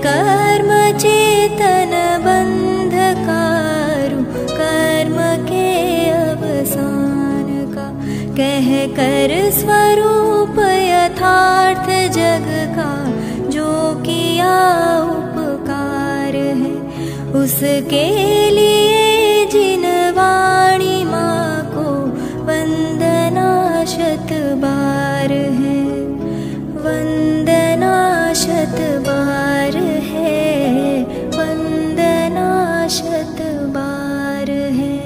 कर्म चेतन बंधकारु कर्म के अवसान का, कह कर स्वरूप यथार्थ जग का, जो किया उपकार है उसके लिए जिन वाणी माँ को वंदना शत बार है, वंदना शत बार है, वंदना शत बार है।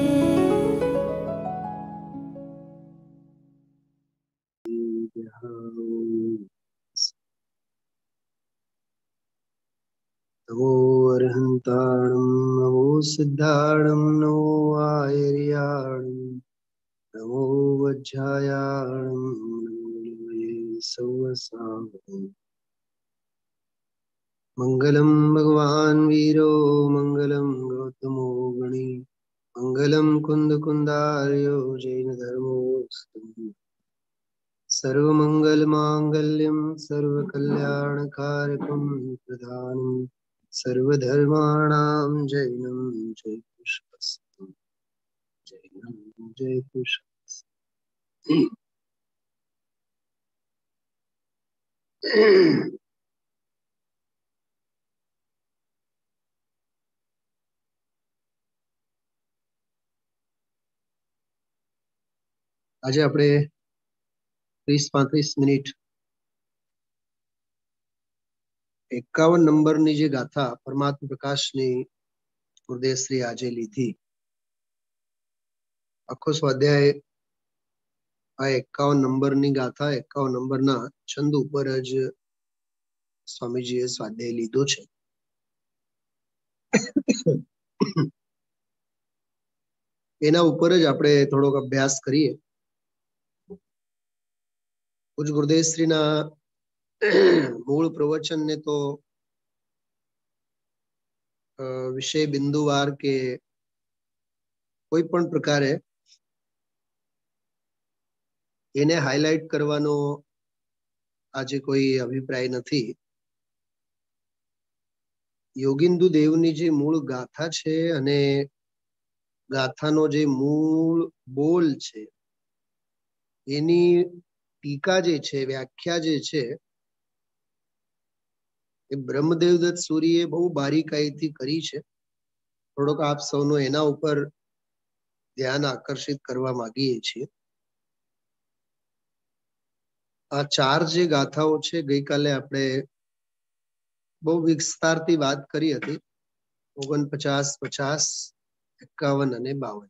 नमो अरहंताणं नमो सिद्धाणं नमो आयर्याणं नमो वज्रायाणं नमो सवसावं। मंगलम भगवान वीरो मंगलम गौतमो गणी, मंगलम कुंद कुंदार्यो जैन धर्मोस्तु। सर्वमंगल मांगल्यम सर्वकल्याणकारकं प्रधानम सर्वधर्माणां जैनं जय पुष्पस्तु, जैनं जय पुष्पस्तु। આજે આપણે 30-35 મિનિટ 51 નંબરની જે ગાથા પરમાત્મા પ્રકાશની ગુરુદેવશ્રી આજે લીધી, આખો સ્વાધ્યાય આ 51 નંબરની ગાથા 51 નંબરના છંદ ઉપર જ સ્વામીજીએ સ્વાધ્યાય લીધો છે. એના ઉપર જ આપણે થોડોક અભ્યાસ કરીએ. પૂજ્ય ગુરુદેવશ્રીના મૂળ પ્રવચનને તો વિષય બિંદુવાર કે કોઈ પણ પ્રકારે એને હાઇલાઇટ કરવાનો આજે કોઈ અભિપ્રાય નથી. યોગિંદુ દેવની જે મૂળ ગાથા છે અને ગાથાનો જે મૂળ બોલ છે, એની ટીકા જે છે, વ્યાખ્યા જે છે, એ બ્રહ્મદેવદત્ત સૂરીએ બહુ બારીકાઈથી કરી છે. થોડોક આપ સૌનો એના ઉપર ધ્યાન આકર્ષિત કરવા માંગીએ છીએ. આ 4 જે ગાથાઓ છે, ગઈકાલે આપણે બહુ વિસ્તારથી વાત કરી હતી. 49, 50, 51 અને 52.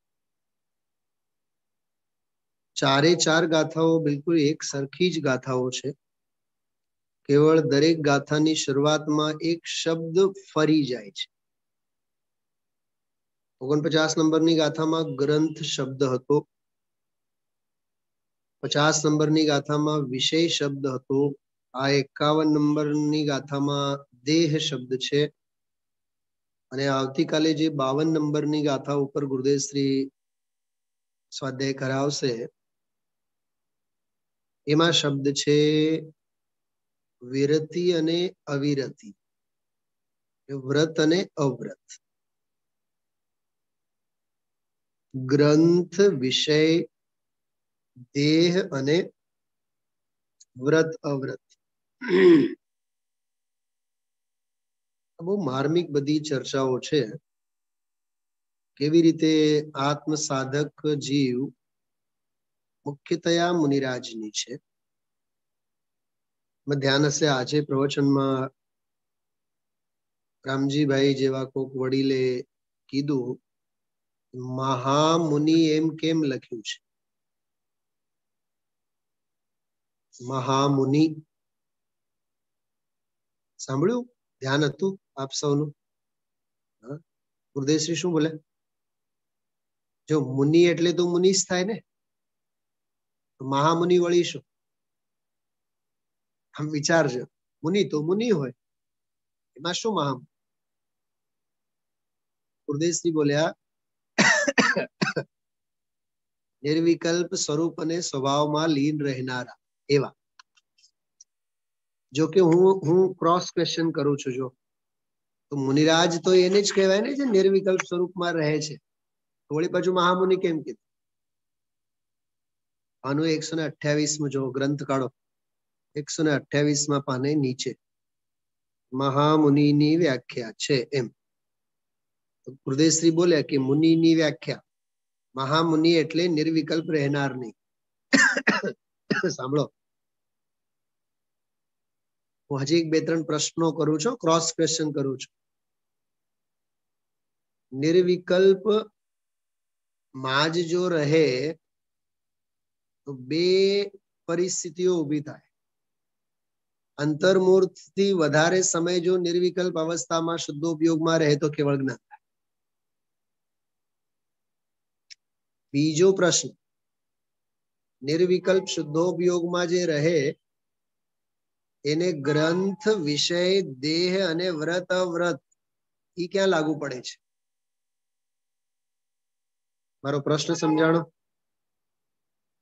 ચારે 4 ગાથાઓ બિલકુલ એક સરખી જ ગાથાઓ છે. કેવળ દરેક ગાથાની શરૂઆતમાં એક શબ્દ ફરી જાય છે. 49 નંબરની ગાથામાં ગ્રંથ શબ્દ હતો, 50 નંબરની ગાથામાં વિષય શબ્દ હતો, આ 51 નંબરની ગાથામાં દેહ શબ્દ છે, અને આવતીકાલે જે 52 નંબરની ગાથા ઉપર ગુરુદેવશ્રી સ્વાધ્યાય કરાવશે, એમાં શબ્દ છે વિરતિ અને અવિરતિ, વ્રત અને અવ્રત. ગ્રંથ, વિષય, દેહ અને વ્રત અવ્રત. બહુ માર્મિક બધી ચર્ચાઓ છે. કેવી રીતે આત્મ સાધક જીવ મુખ્યતયા મુનિરાજની છે. ધ્યાન હશે આજે પ્રવચનમાં રામજીભાઈ જેવા કોક વડીલે કીધું, મહામુનિ એમ કેમ લખ્યું છે? મહામુનિ સાંભળ્યું? ધ્યાન હતું આપ સૌનું? ગુરુદેવશ્રી શું બોલે? જો મુનિ એટલે તો મુનિસ થાય ને, મહામુનિ વળી શું? આમ વિચારજો, મુનિ તો મુનિ હોય, એમાં શું મહામુનિ? ગુરુદેવશ્રી બોલ્યા, નિર્વિકલ્પ સ્વરૂપ અને સ્વભાવમાં લીન રહેનારા એવા. જો કે હું ક્રોસ ક્વેશ્ચન કરું છું. જો તો મુનિરાજ તો એને જ કહેવાય ને જે નિર્વિકલ્પ સ્વરૂપમાં રહે છે. વળી પાછું મહામુનિ કેમ કીધું? આનું 128 જો ગ્રંથ કાઢો, 128 પાને નીચે મહામુનિની વ્યાખ્યા છે એમ. ગુરુદેવશ્રી બોલ્યા કે મુનિની વ્યાખ્યા, મહામુનિ એટલે નિર્વિકલ્પ રહેનાર નહીં. સાંભળો, હું હજી 2-3 પ્રશ્નો કરું છું, ક્રોસ ક્વેશ્ચન કરું છું. નિર્વિકલ્પ માં જ જો રહે તો 2 પરિસ્થિતિઓ ઊભી થાય. અંતર્મૂર્ત થી વધારે સમય જો નિર્વિકલ્પ અવસ્થામાં શુદ્ધોપયોગમાં રહે તો કેવળ જ્ઞાન થાય. બીજો પ્રશ્ન, નિર્વિકલ્પ શુદ્ધોપયોગમાં જે રહે એને ગ્રંથ, વિષય, દેહ અને વ્રત અવ્રત એ ક્યાં લાગુ પડે છે? મારો પ્રશ્ન સમજાણો.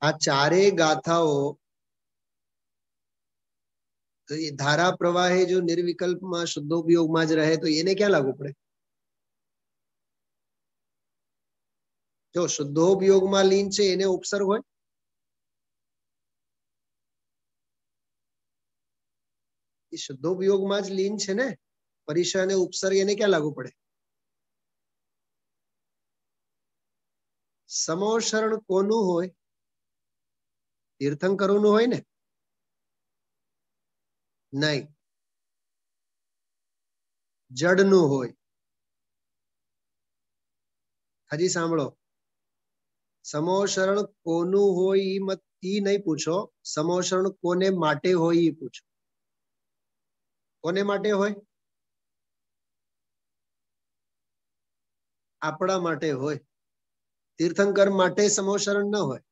આ ચારેય ગાથાઓ તો એ ધારા પ્રવાહે જો નિર્વિકલ્પમાં શુદ્ધોપયોગમાં જ રહે તો એને ક્યાં લાગુ પડે? જો શુદ્ધોપયોગમાં લીન છે એને ઉપસર્ગ હોય, એ શુદ્ધોપયોગમાં જ લીન છે ને, પરિસર અને ઉપસર્ગ એને ક્યાં લાગુ પડે? સમોશરણ કોનું હોય? તીર્થંકરોનું હોય ને? નહીં, જડનું હોય. હજી સાંભળો, સમોશરણ કોનું હોય ઈ નહીં પૂછો, સમોશરણ કોને માટે હોય ઈ પૂછો. કોને માટે હોય? આપણા માટે હોય. તીર્થંકર માટે સમોશરણ ન હોય.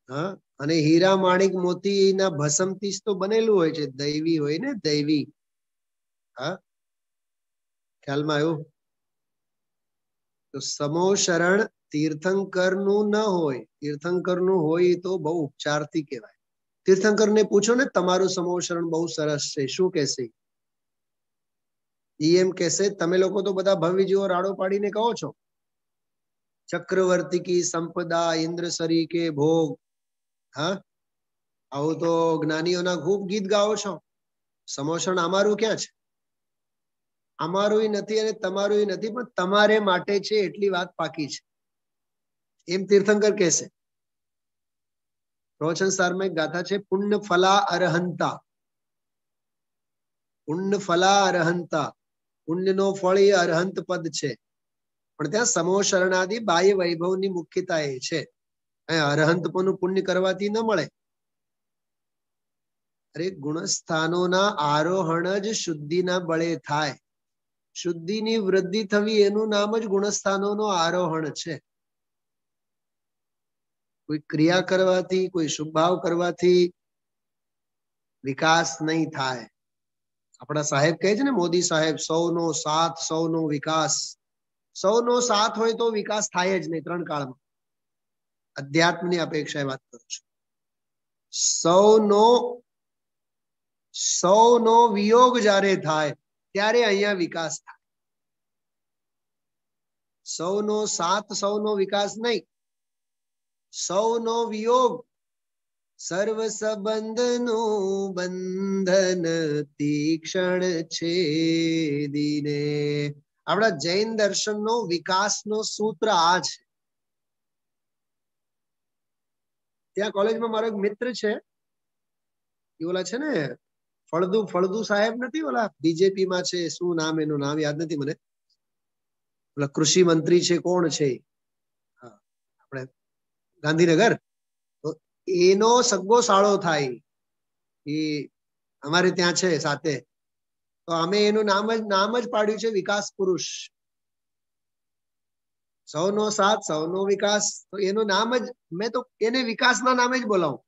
હા, અને હીરા માણિક મોતીના ભસમથી તો બનેલું હોય છે, દૈવી હોય ને, દૈવી. હા, ખ્યાલમાં આવ્યું? તો સમોશરણ તીર્થંકરનું ન હોય, તીર્થંકરનું હોય તો બહુ ઉપચારથી કહેવાય. તીર્થંકરને પૂછો ને તમારું સમોશરણ બહુ સરસ છે, શું કહેશે? ઈ એમ કહેશે તમે લોકો તો બધા ભવ્ય જેવો રાડો પાડીને કહો છો, ચક્રવર્તી કી સંપદા ઇન્દ્ર સરી કે ભોગ. હા, આવું તો જ્ઞાનીઓના ખૂબ ગીત ગાઓ છો. સમોશરણ અમારું ક્યાં છે? અમારું નથી અને તમારું નથી, પણ તમારે માટે છે એટલી વાત પાકી છે, એમ તીર્થંકર કહેશે. પ્રવચન સારમાં એક ગાથા છે, પુણ્ય ફલા અરહંતા. પુણ્ય ફલા અરહંતા, પુણ્યનો ફળ એ અરહંત પદ છે. પણ ત્યાં સમોશરણાદિ બાહ્ય વૈભવની મુખ્યતા એ છે. અરહંત પદનું પુણ્ય કરવાથી ન મળે. અરે ગુણસ્થાનોના આરોહણ જ શુદ્ધિના બળે થાય. શુદ્ધિની વૃદ્ધિ થવી એનું નામ જ ગુણસ્થાનોનો આરોહણ છે. કોઈ ક્રિયા કરવાથી, કોઈ શુભ ભાવ કરવાથી વિકાસ નહીં થાય. આપણા સાહેબ કહે છે ને, મોદી સાહેબ, સૌનો સાથ સૌનો વિકાસ. સૌનો સાથ હોય તો વિકાસ થાય જ નહીં 3 કાળમાં. અધ્યાત્મની અપેક્ષાએ વાત કરું છું. સૌનો વિયોગ જ્યારે થાય ત્યારે અહીંયા વિકાસ થાય. સૌનો સાથ સૌનો વિકાસ નહીં, સૌનો વિયોગ. સર્વ સંબંધનું બંધન તીક્ષણ છેદીને. આપણા જૈન દર્શનનો વિકાસનો સૂત્ર આ છે. ત્યાં કોલેજમાં મારો એક મિત્ર છે, એ ઓલા છે ને ફળદુ સાહેબ નથી, ઓલા બીજેપી માં છે, શું નામ એનું, નામ યાદ નથી મને. ઓલા કૃષિ મંત્રી છે, કોણ છે? આપણે ગાંધીનગર. તો એનો સગો સાળો થાય, એ અમારે ત્યાં છે સાથે. તો અમે એનું નામ જ પાડ્યું છે વિકાસ પુરુષ. સૌનો સાથ સૌનો વિકાસ, તો એનું નામ જ મેં તો એને વિકાસના નામે જ બોલાવું.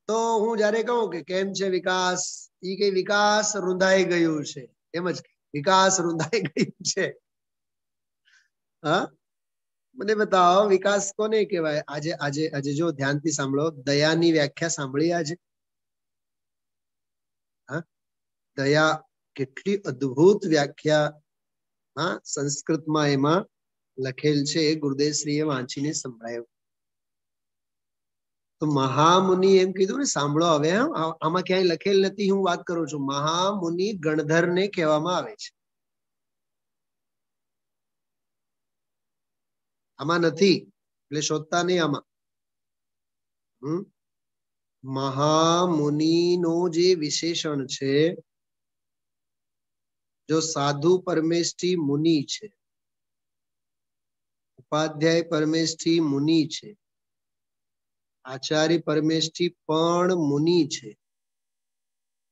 તો હું જયારે કહું કે કેમ છે વિકાસ, એ કે વિકાસ રૂંધાઈ ગયું છે, એમ જ વિકાસ રૂંધાઈ ગયું છે. હા, મને બતાવો વિકાસ કોને કહેવાય? આજે જો ધ્યાનથી સાંભળો, દયાની વ્યાખ્યા સાંભળી આજે? હા, દયા કેટલી અદ્ભુત વ્યાખ્યા હા સંસ્કૃતમાં એમાં લખેલ છે, ગુરુદેવશ્રીએ વાંચીને સંભળાયું. તો મહામુનિ એમ કીધું ને, સાંભળો હવે, આમાં ક્યાંય લખેલ નથી, હું વાત કરું છું. મહામુનિ ગણધરને કહેવામાં આવે છે, આમાં નથી, એટલે શોધતા નહીં આમાં. મહામુનિનો જે વિશેષણ છે, જો સાધુ પરમેષ્ઠી મુનિ છે, ઉપાધ્યાય પરમેષ્ઠી મુનિ છે, આચાર્ય પરમેષ્ઠી પણ મુનિ છે,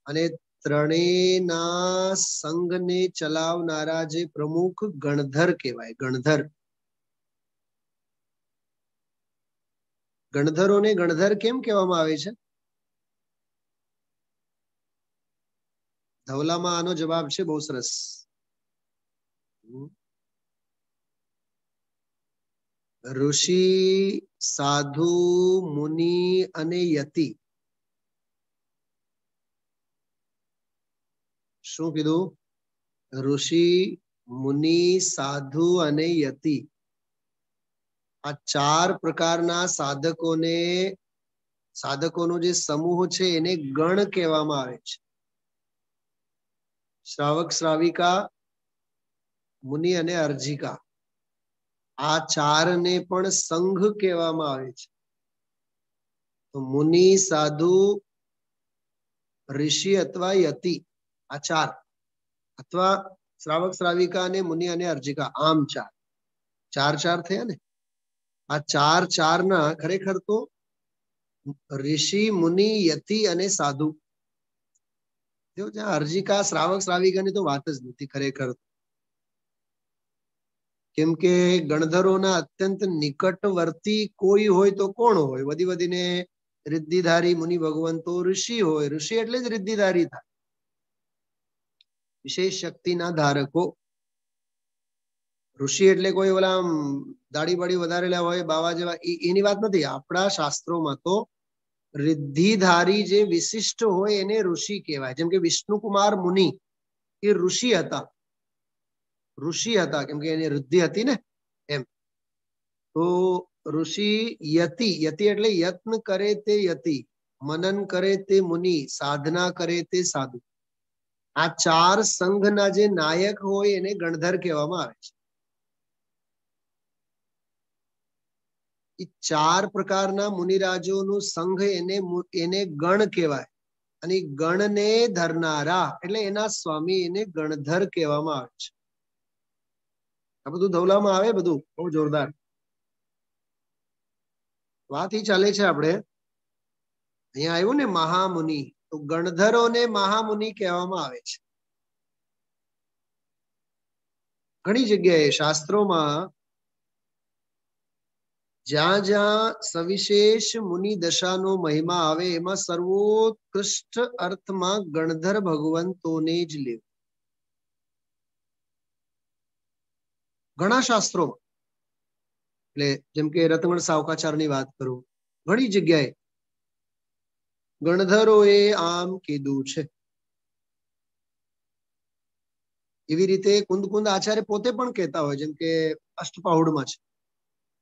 અને ત્રણેયના સંઘને ચલાવનારા જે પ્રમુખ ગણધર કહેવાય. ગણધર, ગણધરોને ગણધર કેમ કહેવામાં આવે છે? ધવલામાં આનો જવાબ છે, બહુ સરસ. ઋષિ, સાધુ, મુનિ અને યતિ. શું કીધું? ઋષિ, મુનિ, સાધુ અને યતિ. આ ચાર પ્રકારના સાધકોનો જે સમૂહ છે એને ગણ કહેવામાં આવે છે. શ્રાવક, શ્રાવિકા, મુનિ અને અર્જિકા, આ ચારને પણ સંઘ કહેવામાં આવે છે. તો મુનિ, સાધુ, ઋષિ અથવા યતિ, આ ચાર, અથવા શ્રાવક, શ્રાવિકા અને મુનિ અને અર્જિકા, આમ ચાર થયા ને. આ ચાર ના ખરેખર તો ઋષિ, મુનિ, યતિ અને સાધુ. અર્જિકા, શ્રાવક, શ્રાવિકાની તો વાત જ નથી ખરેખર. કેમ કે ગણધરોના અત્યંત નિકટવર્તી કોઈ હોય તો કોણ હોય? વધીને રિદ્ધિધારી મુનિ ભગવંતો ઋષિ હોય. ઋષિ એટલે જ રિદ્ધિધારી થાય, વિશેષ શક્તિના ધારકો. ઋષિ એટલે કોઈ ઓલા દાઢી બાડી વધારેલા હોય, બાવા જેવા, એની વાત નથી. આપણા શાસ્ત્રોમાં તો રિદ્ધિધારી જે વિશિષ્ટ હોય એને ઋષિ કહેવાય. જેમ કે વિષ્ણુકુમાર મુનિ એ ઋષિ હતા, કેમ કે એની રિદ્ધિ હતી ને, એમ. તો ઋષિ, યતિ એટલે યત્ન કરે તે યતિ, મનન કરે તે મુનિ, સાધના કરે તે સાધુ. આ ચાર સંઘના જે નાયક હોય એને ગણધર કહેવામાં આવે છે. એ ચાર પ્રકારના મુનિરાજોનું સંઘ એને ગણ કહેવાય. અને ગણને ધરનારા એટલે એના સ્વામી એને ગણધર કહેવામાં આવે છે. આ બધું ધવલામાં આવે, બધું બહુ જોરદાર વાત ઈ ચાલે છે. આપણે અહીંયા આવ્યું ને મહામુનિ, તો ગણધરોને મહામુનિ કહેવામાં આવે છે. ઘણી જગ્યાએ શાસ્ત્રોમાં જ્યાં જ્યાં સવિશેષ મુનિ દશાનો મહિમા આવે એમાં સર્વોત્કૃષ્ટ અર્થમાં ગણધર ભગવંતોને જ લેવું. ઘણા શાસ્ત્રોમાં, એટલે જેમ કે રતગણ સાવકાચારની વાત કરું, ઘણી જગ્યાએ ગણધરોએ આમ કીધું છે. એવી રીતે કુંદ આચાર્ય પોતે પણ કહેતા હોય, જેમ કે અષ્ટપાહુડમાં છે,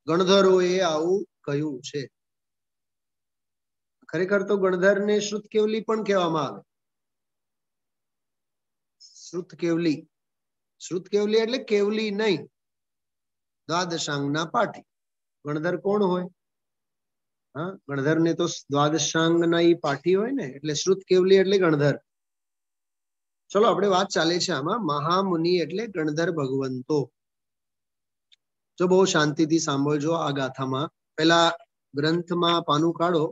ગણધરોએ આવું કહ્યું છે. ખરેખર તો ગણધરને શ્રુતકેવલી પણ કહેવામાં આવે. શ્રુતકેવલી એટલે કેવલી નહીં, દ્વાદશાંગના પાઠી. ગણધર કોણ હોય? હા, ગણધર ને તો દ્વાદશાંગના ઈ પાઠી હોય ને, એટલે શ્રુતકેવલી એટલે ગણધર. ચલો આપણે વાત ચાલે છે આમાં. મહામુનિ એટલે ગણધર ભગવંતો. જો બહુ શાંતિથી સાંભળજો આ ગાથામાં. પેલા ગ્રંથમાં પાનું કાઢો,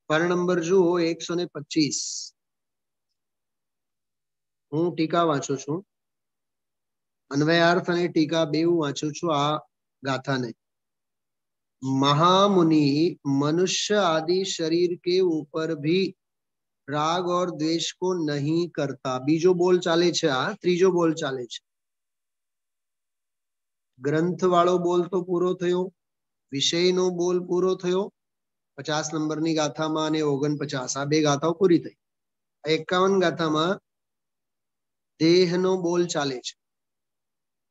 પાના નંબર જુઓ 125. હું ટીકા વાંચું છું, અન્વયાર્થ અને ટીકા બેઉ વાંચું છું આ गाथा ने। महामुनि मनुष्य आदि शरीर के ऊपर भी राग और द्वेष को नहीं करता। बीजो बोल चाले छे, आ त्रीजो बोल चाले छे। ग्रंथ वाळो बोल तो पूरो थयो, विषय नो बोल पूरो थयो। 50 नंबर नी गाथा में 49 आ बे गाथाओ पूरी थई। 51 गाथा में દેહનો બોલ ચાલે છે.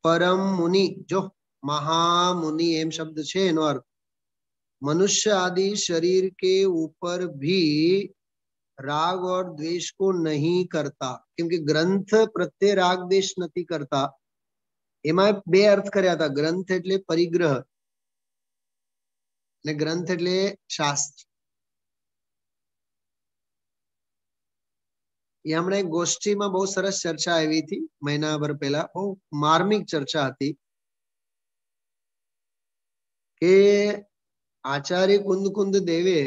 परम मुनि, जो महामुनि एम शब्द छे एनो अर्थ मनुष्य आदि शरीर के ऊपर भी राग और द्वेष को नहीं करता, क्योंकि ग्रंथ प्रत्ये राग द्वेष नहीं करता. एमां बे अर्थ कर्या था. ग्रंथ एटले परिग्रह ने ग्रंथ एटले शास्त्र. हमणे गोष्ठी में बहुत सरस चर्चा आई थी महीना भर पहला. बहुत मार्मिक चर्चा थी के आचार्य कुंद देवे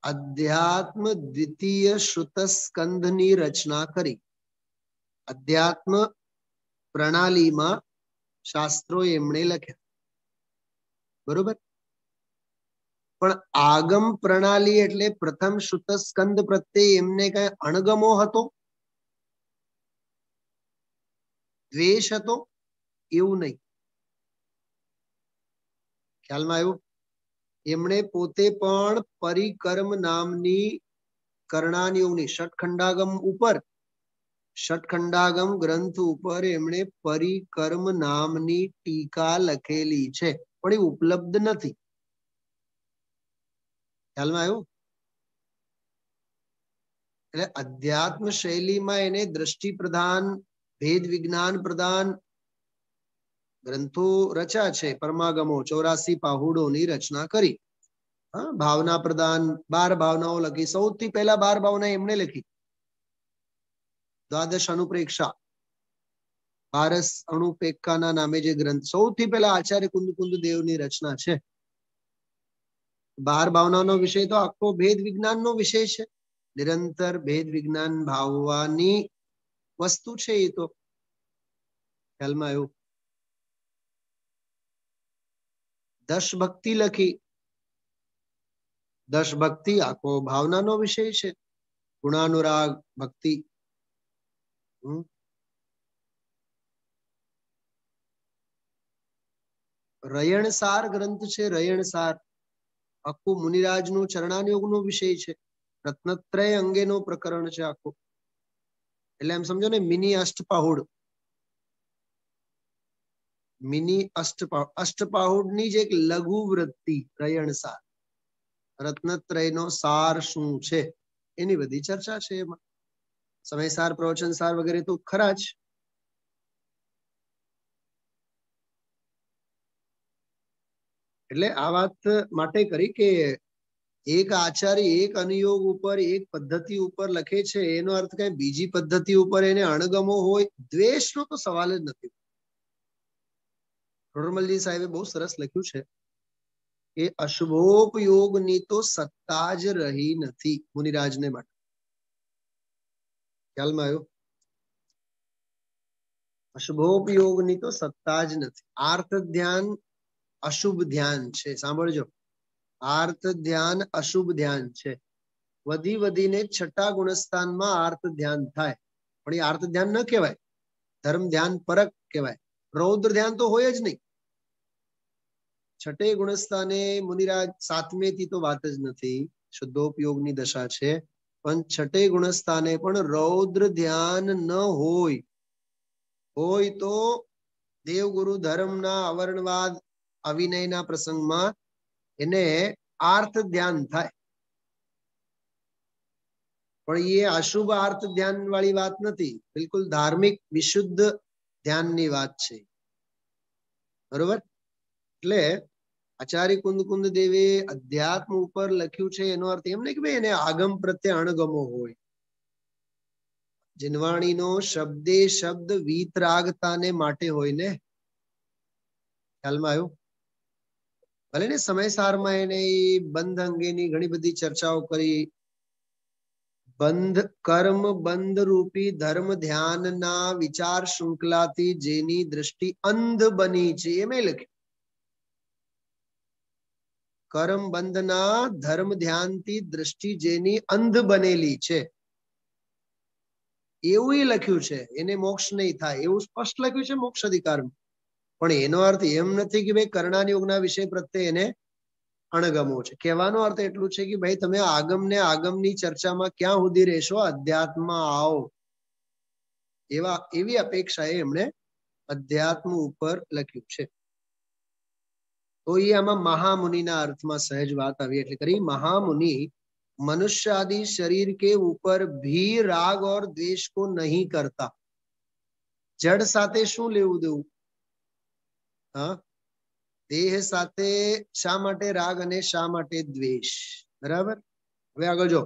अध्यात्म द्वितीय श्रुत स्कंधनी रचना करी. अध्यात्म प्रणाली में शास्त्रों एमणे लख्या, बरोबर. पण आगम प्रणाली एटले प्रथम श्रुत स्कंद प्रत्ये एमने कई अणगमो हतो, द्वेष हतो एवुं नहीं. ख्याल में आव्युं? एमणे पोते पण परिकर्म नामनी कर्णानियोगनी षटखंडागम उपर, षटखंडागम ग्रंथ उपर एमणे परिकर्म नामनी टीका लखेली छे, पण ए उपलब्ध नथी. ख्याल में आव्युं? એટલે અધ્યાત્મ શૈલીમાં એને દ્રષ્ટિ પ્રધાન, ભેદ વિજ્ઞાન પ્રધાન ગ્રંથો રચ્યા છે. પરમાગમો 84 પાહુડોની રચના કરી. ભાવના પ્રધાન 12 ભાવનાઓ લખી. સૌથી પહેલા 12 ભાવના એમણે લખી. દ્વાદશ અનુપ્રેક્ષા, 12 અનુપેક્ષાના નામે જે ગ્રંથ સૌથી પહેલા આચાર્ય કુંદ દેવની રચના છે. 12 ભાવનાનો વિષય તો આખો ભેદ વિજ્ઞાનનો વિષય છે. નિરંતર ભેદ વિજ્ઞાન ભાવવાની વસ્તુ છે. એ તો ખ્યાલમાં આવ્યું. 10 ભક્તિ લખી. 10 ભક્તિ આખો ભાવનાનો વિષય છે. ગુણાનુરાગ ભક્તિ. રયણસાર ગ્રંથ છે. રયણસાર આખું મુનિરાજનું ચરણાનુયોગનો વિષય છે. રત્નત્રય અંગેનો પ્રકરણ છે આખો. એટલે એમ સમજો ને મિની અષ્ટપાહુડ. મિની અષ્ટપાહુડની જ એક લઘુ વૃત્તિ રયણસાર. રત્નત્રયનો સાર શું છે એની બધી ચર્ચા છે એમાં. સમયસાર, પ્રવચનસાર વગેરે તો ખરા જ. એટલે આ વાત માટે કરી કે એક આચાર્ય એક અનુયોગ ઉપર, એક પદ્ધતિ ઉપર લખે છે, એનો અર્થ કઈ બીજી પદ્ધતિ ઉપર એને અણગમો હોય, દ્વેષનો તો સવાલ જ નથી. રોરમલજી સાહેબે બહુ સરસ લખ્યું છે કે અશુભોપયોગની તો સત્તા જ રહી નથી મુનિરાજને માટે. ખ્યાલમાં આવ્યો? અશુભોપયોગની તો સત્તા જ નથી. આર્ત ધ્યાન અશુભ ધ્યાન છે. સાંભળજો, આર્ત ધ્યાન અશુભ ધ્યાન છે. વધી વધીને 6ઠા ગુણસ્થાનમાં આર્ત ધ્યાન થાય, પણ એ આર્ત ધ્યાન ન કહેવાય, ધર્મ ધ્યાન પરક કહેવાય. રૌદ્ર ધ્યાન તો હોય જ નહીં. 6ઠે ગુણસ્થાને મુનિરાજ 7મે થી તો વાત જ નથી, શુદ્ધોપયોગની દશા છે, પણ 6ઠે ગુણસ્થાને પણ રૌદ્ર ધ્યાન ન હોય તો દેવગુરુ ધર્મના અવર્ણવાદ અવિનયના પ્રસંગમાં એને આર્ત ધ્યાન થાય. પણ એ અશુભ આર્ત ધ્યાન વાળી વાત નથી, બિલકુલ ધાર્મિક વિશુદ્ધ ધ્યાનની વાત છે. બરોબર? એટલે આચાર્ય કુંદ દેવે અધ્યાત્મ ઉપર લખ્યું છે એનો અર્થ એમ નહીં કે ભાઈ એને આગમ પ્રત્યે અણગમો હોય. જીનવાણીનો શબ્દે શબ્દ વીતરાગતાને માટે હોય ને. ખ્યાલમાં આવ્યું? ભલે ને સમયસારમાં એને બંધ અંગેની ઘણી બધી ચર્ચાઓ કરી. બંધ કર્મ બંધ રૂપી ધર્મ ધ્યાનના વિચાર શૃંખલાથી જેની દ્રષ્ટિ અંધ બની છે એમે લખ્યું. કર્મ બંધના ધર્મ ધ્યાનથી દ્રષ્ટિ જેની અંધ બનેલી છે એવું લખ્યું છે. એને મોક્ષ નહીં થાય એવું સ્પષ્ટ લખ્યું છે મોક્ષ અધિકારમાં. પણ એનો અર્થ એમ નથી કે ભાઈ કર્ણાનિયોગના વિષય પ્રત્યે એને અણગમો છે. કહેવાનો અર્થ એટલું છે કે ભાઈ તમે આગમને આગમની ચર્ચામાં ક્યાં સુધી રહેશો, અધ્યાત્મમાં આવો. એવી અપેક્ષાએ એમણે અધ્યાત્મ ઉપર લખ્યું છે. તો એ આમાં મહામુનિના અર્થમાં સહેજ વાત આવી એટલે કરી. महामुनि मनुष्य आदि शरीर के ऊपर भी राग और द्वेष को नहीं करता. जड़ સાથે શું લેવું દેવું? હા, દેહ સાથે શા માટે રાગ અને શા માટે દ્વેષ? બરાબર. હવે આગળ જો,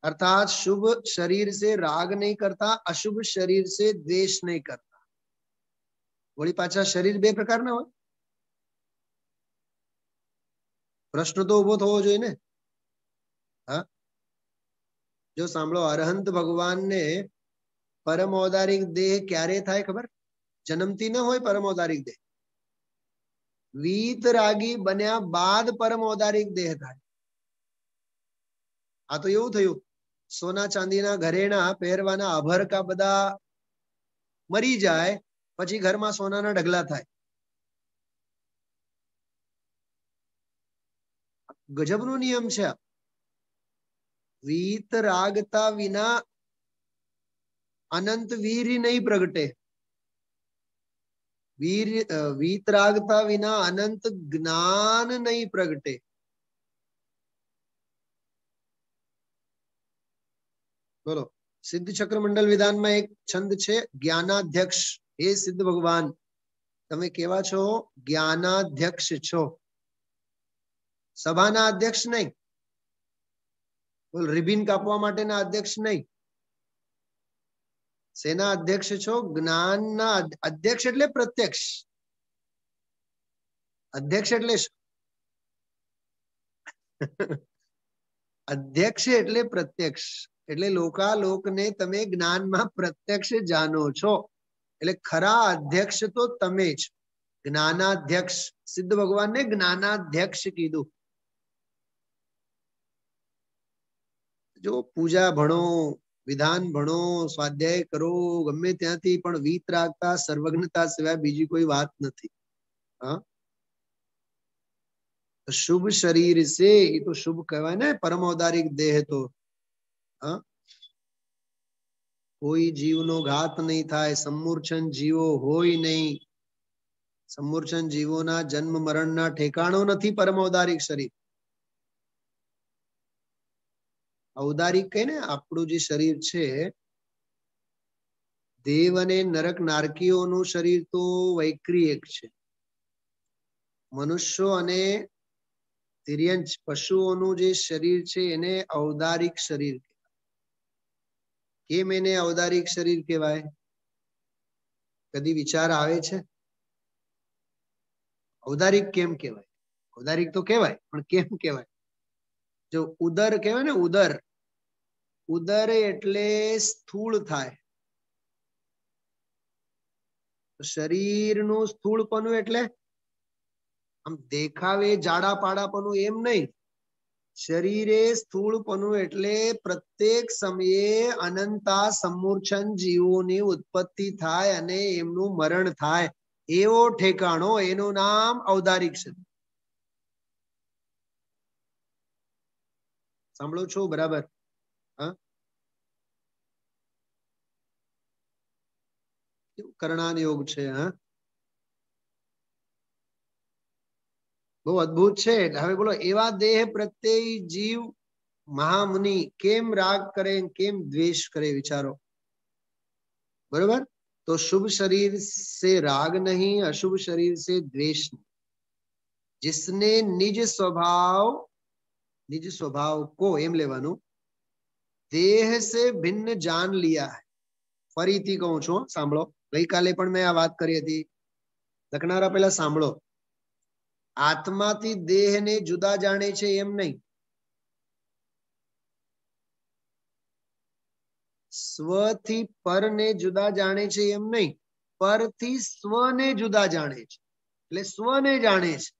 अर्थात शुभ शरीर से राग नहीं करता, अशुभ शरीर से द्वेष नहीं करता. वળી પાછા શરીર બે પ્રકારના હોય. પ્રશ્ન તો ઉભો થવો જોઈએ ને. હા, જો સાંભળો, અરહંત ભગવાનને પરમ ઔદારિક દેહ ક્યારે થાય ખબર? જન્મથી ન હોય પરમ ઔદારિક દેહ. વીતરાગી બન્યા બાદ પરમ ઔદારિક દેહ થાય. આ તો એવું થયું, સોના ચાંદીના ઘરેણા પહેરવાના આભરકા બધા મરી જાય પછી ઘરમાં સોનાના ઢગલા થાય. ગજબનો નિયમ છે. વીતરાગતા વિના અનંત વીર નહીં પ્રગટે. વીતરાગતા વિના અનંત જ્ઞાન નહીં પ્રગટે. બોલો, સિદ્ધ ચક્ર મંડલ વિધાનમાં એક છંદ છે, જ્ઞાનાધ્યક્ષ. હે સિદ્ધ ભગવાન, તમે કેવા છો? જ્ઞાનાધ્યક્ષ છો. સભાના અધ્યક્ષ નહીં. બોલ, રિબિન કાપવા માટેના અધ્યક્ષ નહીં. સેના અધ્યક્ષ છો? જ્ઞાનના અધ્યક્ષ એટલે પ્રત્યક્ષ. અધ્યક્ષ એટલે અધ્યક્ષ એટલે પ્રત્યક્ષ. એટલે લોકાલોકને તમે જ્ઞાનમાં પ્રત્યક્ષ જાણો છો. એટલે ખરા અધ્યક્ષ તો તમે જ. જ્ઞાનાધ્યક્ષ. સિદ્ધ ભગવાનને જ્ઞાનાધ્યક્ષ કીધું. જો પૂજા ભણો, વિધાન ભણો, સ્વાધ્યાય કરો, ગમે ત્યાંથી, પણ વીતરાગતા સર્વજ્ઞતા સિવાય બીજી કોઈ વાત નથી. હા, શુભ શરીર સે, એ તો શુભ કહેવાય ને, પરમ ઔદારિક દેહ તો. હા, કોઈ જીવનો ઘાત નહીં થાય, સમૂર્છન જીવો હોય નહીં. સમૂર્છન જીવોના જન્મ મરણના ઠેકાણો નથી પરમ ઔદારિક શરીર. ઔદારિક કહે ને, આપણું જે શરીર છે, દેવ અને નરક નારકીઓનું શરીર તો વૈક્રિયક છે. મનુષ્યો અને તિર્યંચ પશુઓનું જે શરીર છે એને ઔદારિક શરીર કહેવાય. કેમ એને ઔદારિક શરીર કહેવાય? કદી વિચાર આવે છે? ઔદારિક કેમ કહેવાય? ઔદારિક તો કહેવાય, પણ કેમ કહેવાય? જો ઉદર કહેવાય ને, ઉદર, ઉદર એટલે સ્થૂળ થાય. શરીરનું સ્થૂળપણું એટલે આમ દેખાવે જાડા પાડાપણું એમ નહીં. શરીરે સ્થૂળપણું એટલે પ્રત્યેક સમયે અનંતા સમૂર્છન જીવોની ઉત્પત્તિ થાય અને એમનું મરણ થાય, એવો ઠેકાણો, એનું નામ ઔદારિક છે. સાંભળો છો બરાબર? હા, કરણાન યોગ છે. હા, બહુ અદભુત છે. હવે બોલો, એવા દેહ પ્રત્યે જીવ મહામુનિ કેમ રાગ કરે, કેમ દ્વેષ કરે? વિચારો. बराबर? तो शुभ शरीर से राग नहीं, अशुभ शरीर से द्वेष नहीं. जिसने निज स्वभाव को एम लेवानु देह से भिन्न जान लिया है. फरीथी कहूं छू, सांभळो. गई काले पण मैं आ वात करी हती. लखनारा पहला सांभळो. आत्माथी देह ने जुदा जाने छे एम नहीं. સ્વથી પરને જુદા જાણે છે એમ નહીં. પરથી સ્વને જુદા જાણે છે. એટલે સ્વને જાણે છે,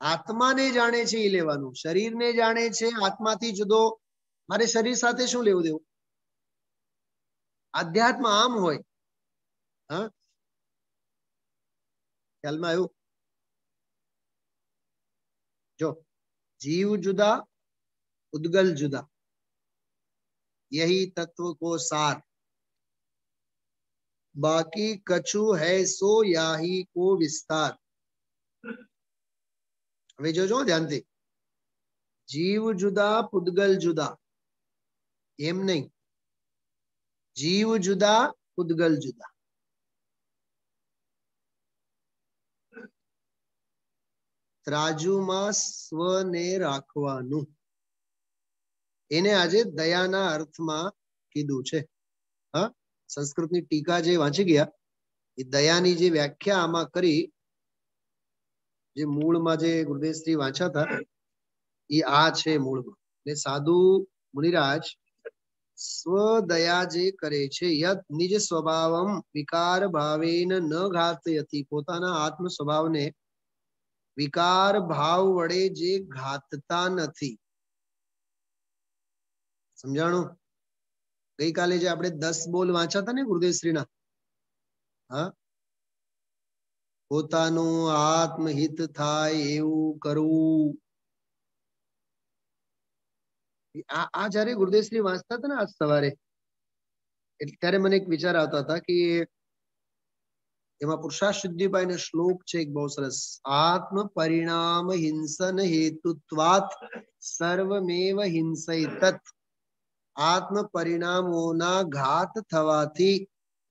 આત્માને જાણે છે એ લેવાનું. શરીરને જાણે છે આત્માથી જુદો. મારે શરીર સાથે શું લેવું દેવું? આધ્યાત્મ આમ હોય. હા, ખ્યાલમાં આવ્યું? જો, જીવ જુદા, ઉદ્ગલ જુદા, यही तत्व को सार. बाकी कछु है सो याही को विस्तार। હવે જોજો ધ્યાનથી, જીવ જુદા પૂદગલ જુદા એમ નહીં, જીવ જુદા પૂદગલ જુદા. ત્રાજુમાં સ્વને રાખવાનું, એને આજે દયાના અર્થમાં કીધું છે. હા, સંસ્કૃતની ટીકા જે વાંચી ગયા એ દયાની જે વ્યાખ્યા આમાં કરી, જે મૂળમાં જે ગુરુદેવશ્રી વાંચ્યા હતા એ આ છે મૂળમાં. એટલે સાધુ મુનિરાજ સ્વદયા જે કરે છે, યત નિજ સ્વભાવમ વિકાર ભાવેન ન ઘાતયતિ, પોતાના આત્મ સ્વભાવને વિકાર ભાવ વડે જે ઘાતતા નથી. સમજાણું? ગઈકાલે જે આપણે 10 બોલ વાંચ્યા હતા ને ગુરુદેવશ્રીના, હા, પોતાનું આત્મહિત થાય એવું કરવું. આ જયારે ગુરુદેવશ્રી વાંચતા હતા ને આજ સવારે, ત્યારે મને એક વિચાર આવતા હતા કે એમાં પુરુષાર્થ સિદ્ધિભાઈ નો શ્લોક છે એક બહુ સરસ, આત્મ પરિણામ હિંસન હેતુત્વાત સર્વમેવ હિંસૈતત. આત્મ પરિણામોના ઘાત થવાથી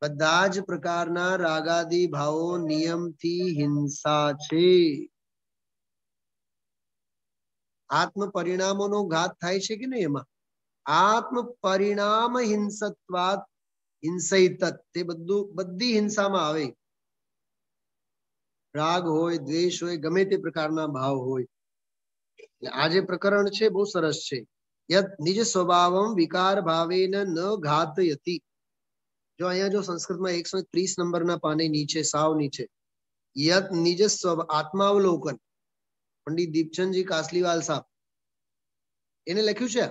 બધા જ પ્રકારના રાગાદી ભાવો નિયમથી હિંસા છે. આત્મ પરિણામોનો ઘાત થાય છે કે નહીં? એમાં આત્મ પરિણામ હિંસત્વાત હિંસૈતત, તે બધું બધી હિંસામાં આવે. રાગ હોય, દ્વેષ હોય, ગમે તે પ્રકારના ભાવ હોય. આ જે પ્રકરણ છે બહુ સરસ છે. યત નિજ સ્વભાવમ વિકાર ભાવેન ન ઘાતયતિ. જો અહીંયા જો સંસ્કૃતમાં 130 નંબરના પાને નીચે, સાવ નીચે, યત નિજ સ્વ આત્માવલોકન, પંડિત દીપચંદજી કાસલીવાલ સાહેબ એને લખ્યું છે,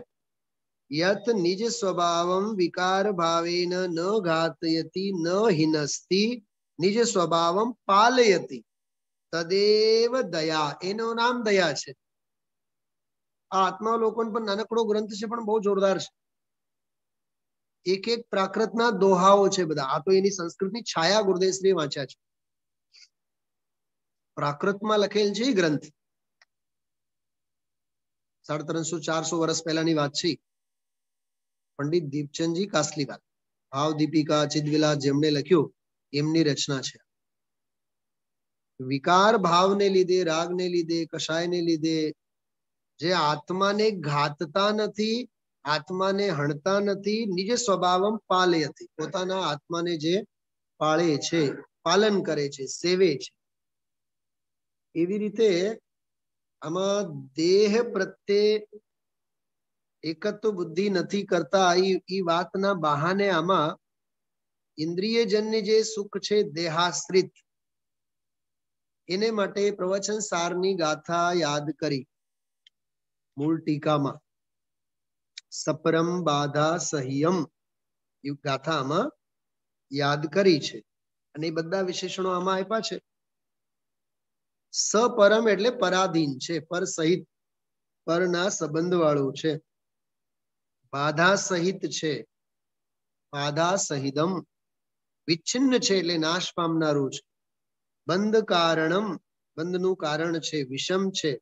યત નિજ સ્વભાવમ વિકાર ભાવેન ન ઘાતયતિ ન હિનસ્તિ નિજ સ્વભાવમ પાલયતિ તદેવ દયા. એનું નામ દયા છે. આ આત્માવલોકન પણ નાનકડો ગ્રંથ છે પણ બહુ જોરદાર છે. એક એક પ્રાકૃતના દોહાઓ છે બધા. આ તો એની સંસ્કૃતની છાયા ગુરુદેવશ્રી વાંચ્યા છે. પ્રાકૃતમાં લખેલ છે એ ગ્રંથ 350-400 વર્ષ પહેલાની વાત છે. પંડિત દીપચંદજી કાસલીવાલ, ભાવ દીપિકા ચિદવિલાસ જેમણે લખ્યું એમની રચના છે. વિકાર ભાવને લીધે, રાગને લીધે, કષાયને લીધે જે આત્માને ઘાતતા નથી, આત્માને હણતા નથી, નિજ સ્વભાવમ પાલયતિ, પોતાના આત્માને જે પાળે છે, પાલન કરે છે, સેવે છે. એવી રીતે આમાં દેહ પ્રત્યે એકત્વ બુદ્ધિ નથી કરતા, એ વાતના બહાને આમાં ઇન્દ્રિયજન્ય જે સુખ છે દેહાશ્રિત, એને માટે પ્રવચન સારની ગાથા યાદ કરી. મૂળ ટીકામાં સપરમ બાધા સહ્યમ એ ગાથા આમાં યાદ કરી છે. અને એ બધા વિશેષણો આમાં આપ્યા છે. સપરમ એટલે પરાધીન છે, પર સહિત, પરના સંબંધ વાળું છે. બાધા સહિત છે, બાધા સહિતમ, વિચ્છિન્ન છે એટલે નાશ પામનારું છે. બંધ કારણમ, બંધનું કારણ છે, વિષમ છે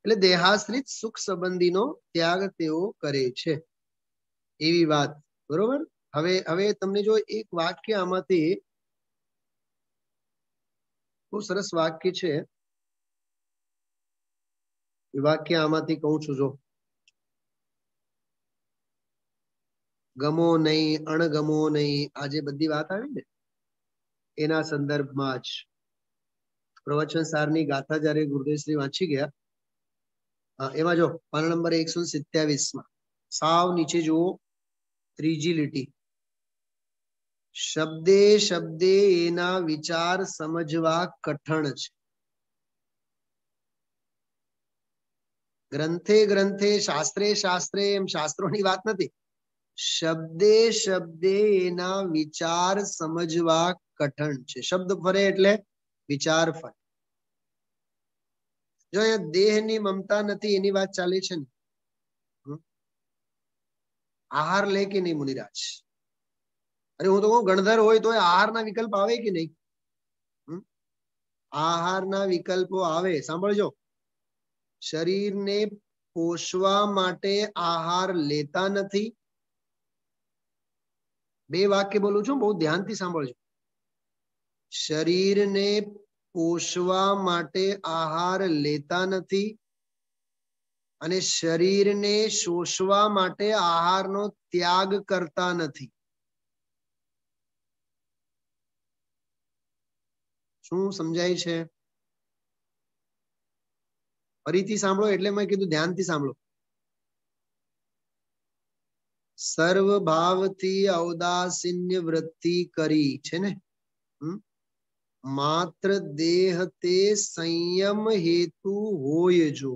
એટલે દેહાશ્રિત સુખ સંબંધીનો ત્યાગ તેઓ કરે છે. એવી વાત. બરોબર? હવે તમને જો એક વાક્ય આમાંથી, બહુ સરસ વાક્ય છે, એ વાક્ય આમાંથી કહું છું. જો ગમો નહીં, અણગમો નહીં, આ જે બધી વાત આવી ને એના સંદર્ભમાં જ પ્રવચન સારની ગાથા જયારે ગુરુદેવશ્રી વાંચી ગયા, એમાં જો પાના નંબર 127 સાવ નીચે જુઓ, ત્રીજી લીટી, શબ્દે શબ્દે એના વિચાર સમજવા કઠણ છે. ગ્રંથે ગ્રંથે, શાસ્ત્રે શાસ્ત્રે, એમ શાસ્ત્રોની વાત નથી. શબ્દે શબ્દે એના વિચાર સમજવા કઠણ છે. શબ્દ ફરે એટલે વિચાર ફરે. જો અહીંયા દેહની મમતા નથી એની વાત ચાલે છે ને, આહાર લે કે નહીં મુનિરાજ? अरे हूँ तो कहूं गणधर होय तो आहारना विकल्प आवे कि नहीं? आहाરના વિકલ્પો આવે. સાંભળજો, શરીરને પોષવા માટે આહાર લેતા નથી. બે વાક્ય બોલું છું, બહુ ધ્યાનથી સાંભળજો. શરીરને પોષવા માટે આહાર લેતા નથી અને શરીરને શોષવા માટે આહારનો ત્યાગ કરતા નથી. શું સમજાય છે? ફરીથી સાંભળો, એટલે મેં કીધું ધ્યાનથી સાંભળો. સર્વભાવથી ઔદાસીન્ય વૃત્તિ કરી છે ને, માત્ર દેહ તે સંયમ હેતુ હોય જો,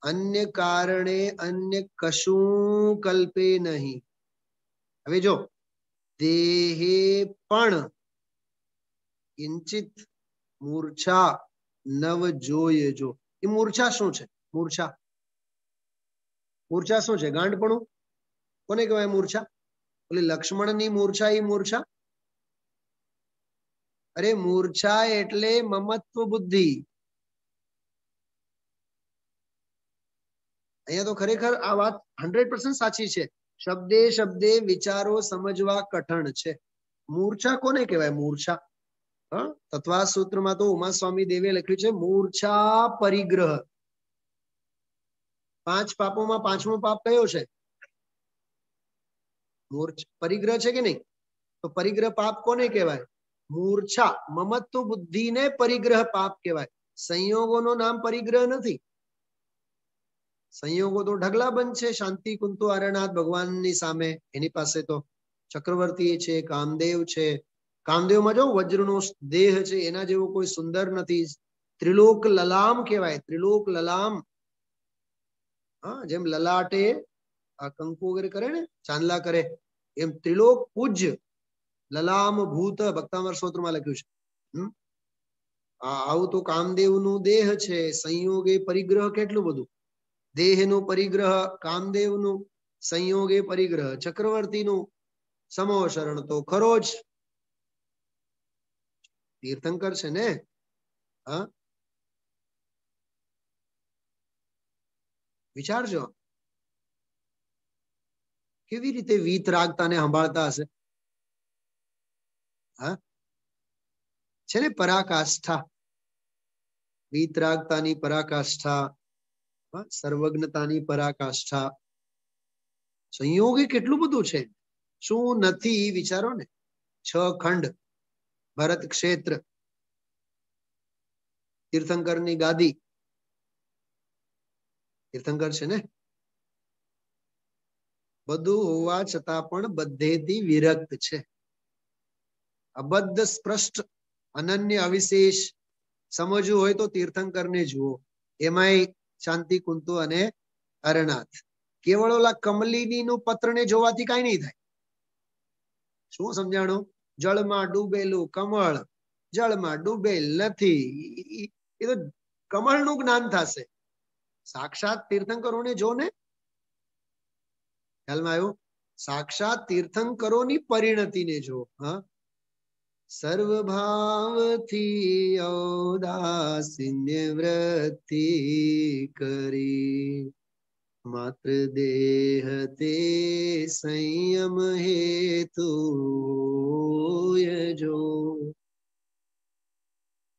અન્ય કારણે અન્ય કશું કલ્પે નહીં. હવે જો, દેહે પણ કિંચિત મૂર્છા નવ જોઈએ જો. એ મૂર્છા શું છે? મૂર્છા મૂર્છા શું છે? ગાંડપણું. કોને કહેવાય મૂર્છા? ઓલી લક્ષ્મણની મૂર્છા એ મૂર્છા? અરે મૂર્છા એટલે મમત્વ બુદ્ધિ. અહીંયા તો ખરેખર આ વાત 100% સાચી છે. શબ્દે શબ્દે વિચારો સમજવા કઠણ છે. મૂર્છા કોને કહેવાય? મૂર્છા તત્વા સૂત્રમાં તો ઉમા સ્વામી દેવે લખ્યું છે મૂર્છા પરિગ્રહ. 5 પાપોમાં 5મો પાપ કયો છે? પરિગ્રહ છે કે નહીં? તો પરિગ્રહ પાપ કોને કહેવાય? મૂર્છા. મમત્વ બુદ્ધિને પરિગ્રહ પાપ કહેવાય. સંયોગોનો નામ પરિગ્રહ નથી. સંયોગો તો ઢગલાબંધ છે. શાંતિ કુંતુ આર્યનાથ ભગવાનની સામે. એની પાસે તો ચક્રવર્તી છે, કામદેવ છે. કામદેવમાં જો વજ્રનો દેહ છે, એના જેવો કોઈ સુંદર નથી. ત્રિલોક લલામ કહેવાય. ત્રિલોક લલામ. જેમ લલાટે આ કંકુ વગેરે કરે ને, ચાંદલા કરે, એમ ત્રિલોક પૂજ્ય લલામ ભૂત ભક્તામર સ્તોત્રમાં લખ્યું છે. આવું તો કામદેવનું દેહ છે. સંયોગે પરિગ્રહ કેટલું બધું. દેહનું પરિગ્રહ કામદેવનું, સંયોગે પરિગ્રહ ચક્રવર્તીનું. સમો શરણ તો ખરો જ. તીર્થંકર છે ને. વિચારજો કેવી રીતે વીતરાગતાને સંભાળતા હશે. છે ને પરાકાષ્ઠા. વીતરાગતાની પરાકાષ્ઠા, સર્વજ્ઞતાની પરાકાષ્ઠા. સંયોગે કેટલું બધું છે. શું નથી વિચારો ને. 6 ખંડ, ભરત ક્ષેત્ર, તીર્થંકરની ગાદી. તીર્થંકર છે ને. બધું હોવા છતાં પણ બધેથી વિરક્ત છે. અબદ્ધ સ્પષ્ટ અનન્ય અવિશેષ સમજવું હોય તો તીર્થંકરને જુઓ. એમાંય શાંતિ કુંતુ અને હરનાથ. કેવળ ઓલા કમલિનીનું પત્રને જોવાથી કઈ નહીં થાય. શું સમજાણું? જળમાં ડૂબેલું કમળ જળમાં ડૂબેલ નથી. એ તો કમળનું જ્ઞાન થશે. સાક્ષાત તીર્થંકરોને જો ને. ખ્યાલમાં આવ્યું? સાક્ષાત તીર્થંકરોની પરિણતિને જો. સર્વભાવથી ઔદાસીન્ય વૃત્તિ કરી, માત્ર દેહ તે સંયમ હેતુ જો,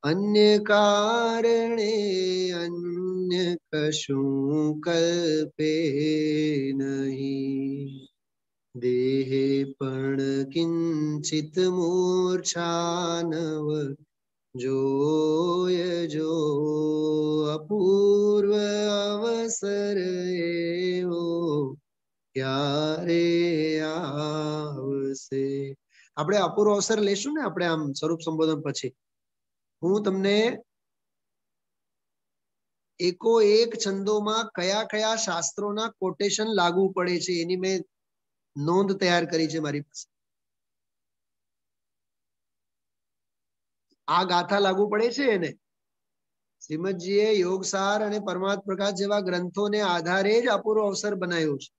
અન્ય કારણે અન્ય કશું કલ્પે નહીં. દેહે પણ કિંચિત મૂર્છાનવ જોય જો, અપૂર્વ અવસર એવો ક્યારે આવશે. આપણે અપૂર્વ અવસર લેશું ને આપણે આમ સ્વરૂપ સંબોધન પછી. હું તમને એકો એક છંદોમાં કયા કયા શાસ્ત્રોના કોટેશન લાગુ પડે છે એની મેં નોંધ તૈયાર કરી છે મારી પાસે. આ ગાથા લાગુ પડે છે એને શ્રીમદજીએ યોગસાર અને પરમાર્થ પ્રકાશ જેવા ગ્રંથોને આધારે જ અપૂર્વ અવસર બનાવ્યો છે.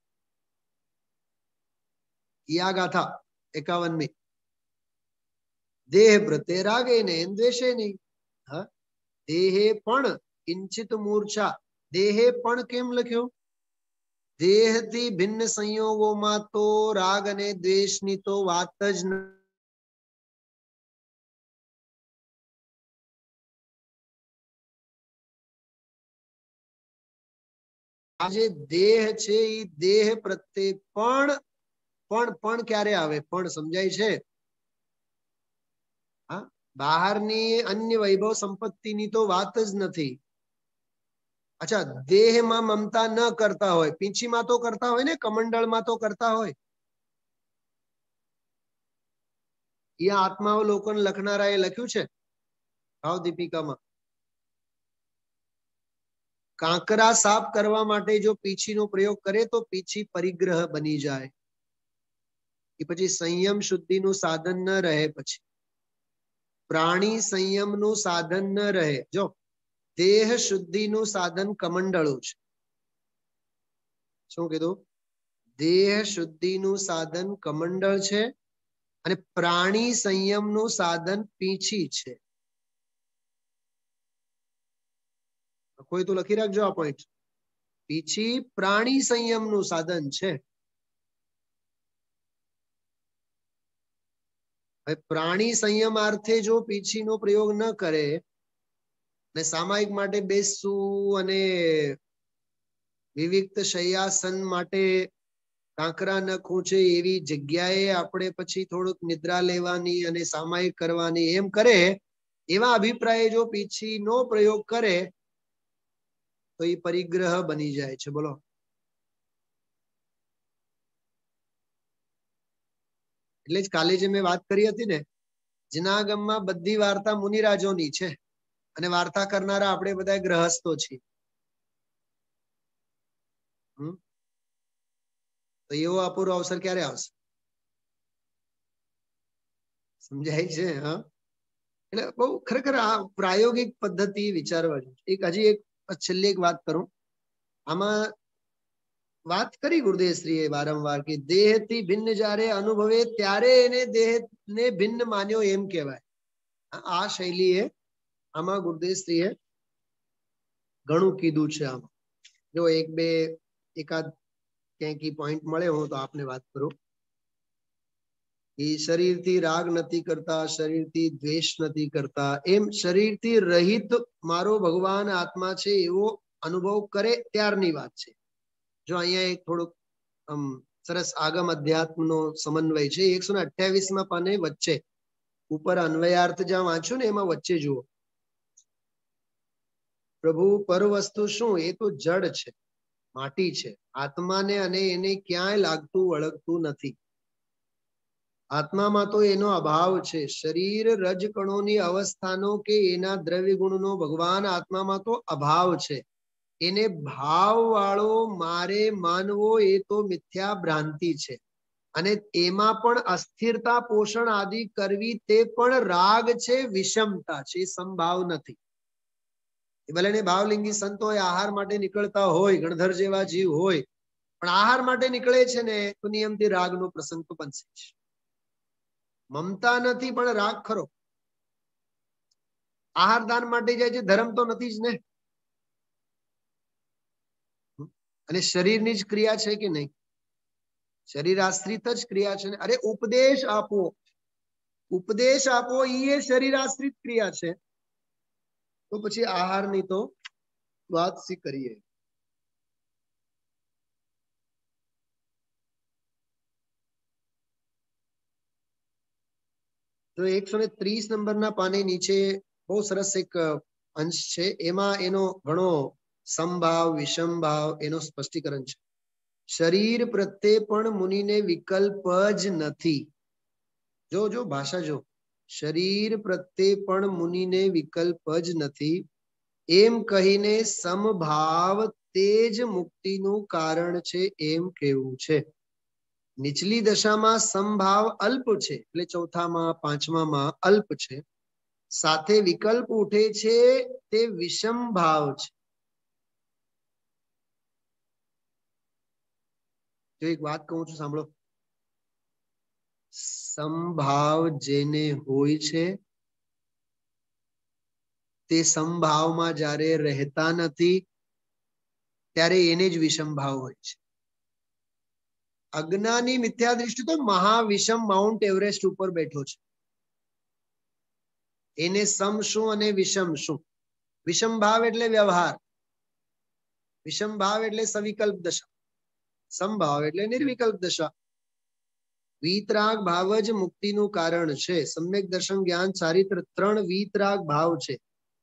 આ ગાથા 51મી, દેહ પ્રત્યે રાગે નહીં દ્વેષે નહીં. હા, દેહે પણ કિંચિત મૂર્છા. દેહે પણ કેમ લખ્યું? દેહથી ભિન્ન સંયોગોમાં તો રાગ અને દ્વેષની તો વાત જ નથી. આ જે દેહ છે એ દેહ પ્રત્યે પણ ક્યારે આવે? પણ સમજાય છે? હા, બહારની અન્ય વૈભવ સંપત્તિની તો વાત જ નથી. અચ્છા, દેહમાં મમતા ન કરતા હોય, પીંછીમાં તો કરતા હોય ને, કમંડળમાં તો કરતા હોય. એ આત્માવલોકન લખનારાએ લખ્યું છે ભાવ દીપિકામાં. કાંકરા સાફ કરવા માટે જો પીંછીનો પ્રયોગ કરે તો પીંછી પરિગ્રહ બની જાય. એ પછી સંયમ શુદ્ધિનું સાધન ન રહે. પછી પ્રાણી સંયમનું સાધન ન રહે. જો દેહ શુદ્ધિનું સાધન કમંડળું છે. શું કીધું? દેહ શુદ્ધિનું સાધન કમંડળ છે અને પ્રાણી સંયમનું સાધન પીંછી છે. કોઈ તો લખી રાખજો આ પોઈન્ટ. પીંછી પ્રાણી સંયમનું સાધન છે. પ્રાણી સંયમાર્થે જો પીંછીનો પ્રયોગ ન કરે ને સામાયિક માટે બેસવું અને વિવિક્ત શય્યાસન માટે કાંકરા ન ખૂંચે એવી જગ્યાએ આપણે પછી થોડુંક નિદ્રા લેવાની અને સામાયિક કરવાની એમ કરે, એવા અભિપ્રાય જો પીંછીનો પ્રયોગ કરે તો એ પરિગ્રહ બની જાય છે. બોલો. એટલે જ કાલે જે મેં વાત કરી હતી ને, જનાગમમાં બધી વાર્તા મુનિરાજોની છે અને વાર્તા કરનારા આપણે બધા ગ્રહસ્થો છીએ. તો એવો અપૂર્વ અવસર ક્યારે આવશે? સમજાય છે? હા, એટલે બહુ ખરેખર આ પ્રાયોગિક પદ્ધતિ વિચારવા જેવી. હજી એક છેલ્લી એક વાત કરું. આમાં વાત કરી ગુરુદેવશ્રીએ વારંવાર કે દેહથી ભિન્ન જ્યારે અનુભવે ત્યારે એને દેહને ભિન્ન માન્યો એમ કહેવાય. આ શૈલીએ આમાં ગુરુદેવશ્રીએ ઘણું કીધું છે. આમાં જો એક બે એકાદ ક્યાંક પોઈન્ટ મળે હું તો આપને વાત કરું. એ શરીરથી રાગ નથી કરતા, શરીરથી દ્વેષ નથી કરતા, એમ શરીરથી રહિત મારો ભગવાન આત્મા છે એવો અનુભવ કરે ત્યારની વાત છે. જો અહીંયા એક થોડુંક સરસ આગમ અધ્યાત્મનો સમન્વય છે. 128માં પાને વચ્ચે ઉપર અન્વયાર્થ જ્યાં વાંચ્યું ને એમાં વચ્ચે જુઓ. પ્રભુ પર વસ્તુ શું? એ તો જડ છે, માટી છે. આત્માને અને એને ક્યાંય લાગતું વળગતું નથી. આત્મામાં તો એનો અભાવ છે. શરીર રજકણોની અવસ્થાનો કે એના દ્રવ્ય ગુણનો ભગવાન આત્મામાં તો અભાવ છે. એને ભાવ વાળો મારે માનવો એ તો મિથ્યા ભ્રાંતિ છે. અને એમાં પણ અસ્થિરતા પોષણ આદિ કરવી તે પણ રાગ છે, વિષમતા છે, સંભાવ નથી. ભલે ને ભાવલિંગી સંત હોય, આહાર માટે નીકળતા હોય, ગણધર જેવા જીવ હોય, પણ આહાર માટે નીકળે છે ને તો નિયમથી રાગનો પ્રસંગ તો બનશે જ. મમતા નથી પણ રાગ ખરો. આહાર દાન માટે જાય છે, ધર્મ તો નથી જ ને. અને શરીરની જ ક્રિયા છે કે નહીં? શરીર આશ્રિત જ ક્રિયા છે ને. અરે ઉપદેશ આપો, ઉપદેશ આપો એ શરીર આશ્રિત ક્રિયા છે. તો પછી આહારની તો વાત શી કરીએ. તો 130 નંબરના પાને નીચે બહુ સરસ એક અંશ છે. એમાં એનો ઘણો સમભાવ વિષમભાવ એનો સ્પષ્ટીકરણ છે. શરીર પ્રત્યે પણ મુનિને વિકલ્પ જ નથી. જો ભાષા જો, શરીર પ્રત્યે પણ મુનિને વિકલ્પ જ નથી એમ કહીને સમભાવ તે જ મુક્તિનું કારણ છે એમ કહેવું છે. નીચલી દશામાં સમભાવ અલ્પ છે, એટલે ચોથામાં પાંચમામાં અલ્પ છે. સાથે વિકલ્પ ઉઠે છે તે વિષમ ભાવ છે. જો એક વાત કહું છું સાંભળો. સમભાવ જેને હોય છે તે સમભાવમાં જ્યારે રહેતા નથી ત્યારે એને જ વિષમ ભાવ હોય છે. અજ્ઞાની મિથ્યા દૃષ્ટિ તો મહાવિષમ માઉન્ટ એવરેસ્ટ ઉપર બેઠો છે. એને સમ શું અને વિષમ શું? વિષમ ભાવ એટલે વ્યવહાર, વિષમ ભાવ એટલે સવિકલ્પ દશા, સમભાવ એટલે નિર્વિકલ્પ દશા. વીતરાગ ભાવ જ મુક્તિનું કારણ છે. સમ્યક દર્શન, જ્ઞાન, ચારિત્ર ત્રણ વીતરાગ ભાવ છે,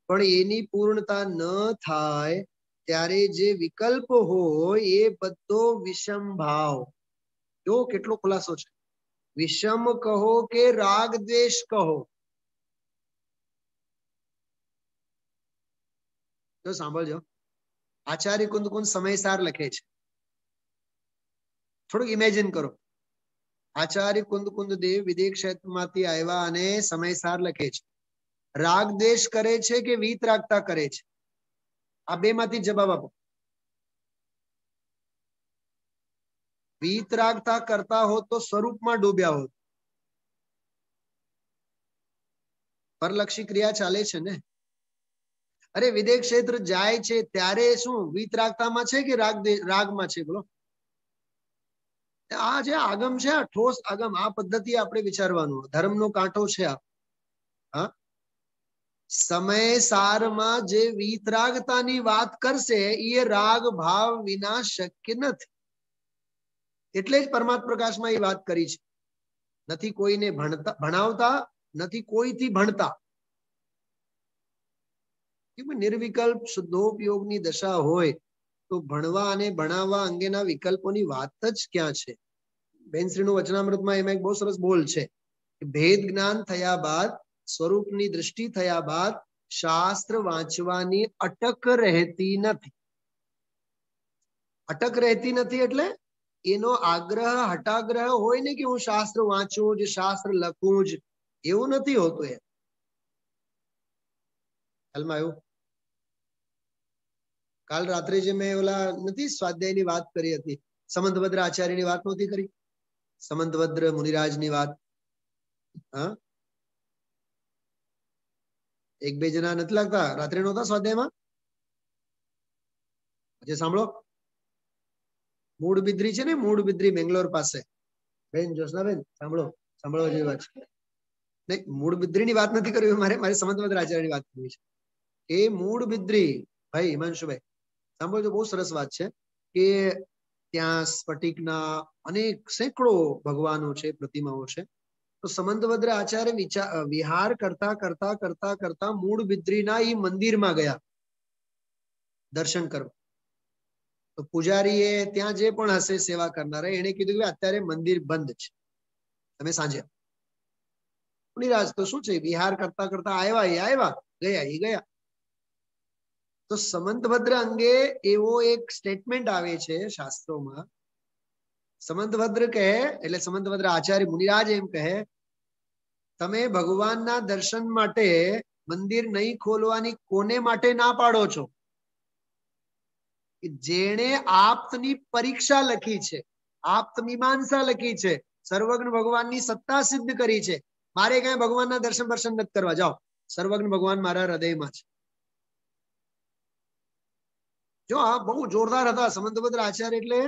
પણ એની પૂર્ણતા ન થાય ત્યારે જે વિકલ્પ હોય એ બધો વિષમ ભાવ. જો કેટલો ખુલાસો છે. વિષમ કહો કે રાગ દ્વેષ કહો, તો સાંભળજો. આચાર્ય કુંદ કુંદ સમયસાર લખે છે. થોડુંક ઇમેજિન કરો. આચાર્ય કુંદ કુંદ દેવ વિદેશ ક્ષેત્રમાંથી આવ્યા અને સમયસાર લખે છે. રાગ દ્વેષ કરે છે કે વીતરાગતા કરે છે? આ બે માંથી જવાબ આપો. વીતરાગતા કરતા હોત તો સ્વરૂપમાં ડૂબ્યા હોત. પરલક્ષી ક્રિયા ચાલે છે ને. અરે વિદેશ ક્ષેત્ર જાય છે ત્યારે શું વીતરાગતામાં છે કે રાગમાં છે? બોલો. આ જે આગમ છે, આ ઠોસ આગમ, આ પદ્ધતિ આપણે વિચારવાનું. ધર્મનો કાંટો છે આ. હા, સમય સારમાં જે વીતરાગતાની વાત કરશે એ રાગ ભાવ વિના શક્ય નથી. એટલે જ પરમાત્મા પ્રકાશમાં એ વાત કરી છે. નથી કોઈને ભણાવતા, નથી કોઈથી ભણતા. નિર્વિકલ્પ શુદ્ધોપયોગની દશા હોય તો ભણવા અને ભણાવવા અંગેના વિકલ્પોની વાત જ ક્યાં છે? બેનશ્રીનું વચનામૃતમાં એમાં એક બહુ સરસ બોલ છે કે ભેદ જ્ઞાન થયા બાદ, સ્વરૂપની દૃષ્ટિ થયા બાદ શાસ્ત્ર વાંચવાની અટક રહેતી નથી. અટક રહેતી નથી એટલે એનો આગ્રહ હટાગ્રહ હોય ને કે હું શાસ્ત્ર વાંચું જ, શાસ્ત્ર લખું જ, એવું નથી હોતું. એ હાલમાં આવ્યું. કાલ રાત્રે જે મેં ઓલા નથી સ્વાધ્યાયની વાત કરી હતી, સમંતભદ્ર આચાર્યની વાત નહોતી કરી? સમંતભદ્ર મુનિરાજની વાત. હા, એક બે જણા નથી લાગતા રાત્રે નહોતા સ્વાધ્યાયમાં? જે સાંભળો. મૂળ બિદ્રી છે ને, મૂળ બિદ્રી બેંગ્લોર પાસે. બેન જોશનાબેન સાંભળો, સાંભળવા જેવી વાત છે. નહીં, મૂળ બિદ્રીની વાત નથી કરવી મારે સમંતભદ્ર આચાર્યની વાત કરવી છે. એ મૂળ બિદ્રી ભાઈ હિમાંશુભાઈ સાંભળજો, બહુ સરસ વાત છે કે ત્યાં સ્ફટિકના અનેક સેંકડો ભગવાનો છે, પ્રતિમાઓ છે. તો સમંતભદ્ર આચાર્ય વિહાર કરતા કરતા કરતા કરતા મૂળ બિદ્રીના એ મંદિરમાં ગયા દર્શન કરવા. તો પૂજારીએ ત્યાં જે પણ હશે સેવા કરનારા, એને કીધું કે અત્યારે મંદિર બંધ છે, તમે સાંજે. મુનિરાજ તો શું છે, વિહાર કરતા કરતા આવ્યા, ગયા એ ગયા. તો સમંતભદ્ર અંગે એવો એક સ્ટેટમેન્ટ આવે છે શાસ્ત્રોમાં. સમંતભદ્ર કહે, એટલે સમંતભદ્ર આચાર્ય મુનિરાજ એમ કહે, તમે ભગવાનના દર્શન માટે મંદિર નહીં ખોલવાની કોને માટે ના પાડો છો? જેણે આપ્તની પરીક્ષા લખી છે, આપ્ત મીમાંસા લખી છે, સર્વજ્ઞ ભગવાનની સત્તા સિદ્ધ કરી છે. મારે કઈ ભગવાનના દર્શન નથી કરવા. જાઓ, સર્વજ્ઞ ભગવાન મારા હૃદયમાં છે. જો આ બહુ જોરદાર હતા સમંતભદ્ર આચાર્ય. એટલે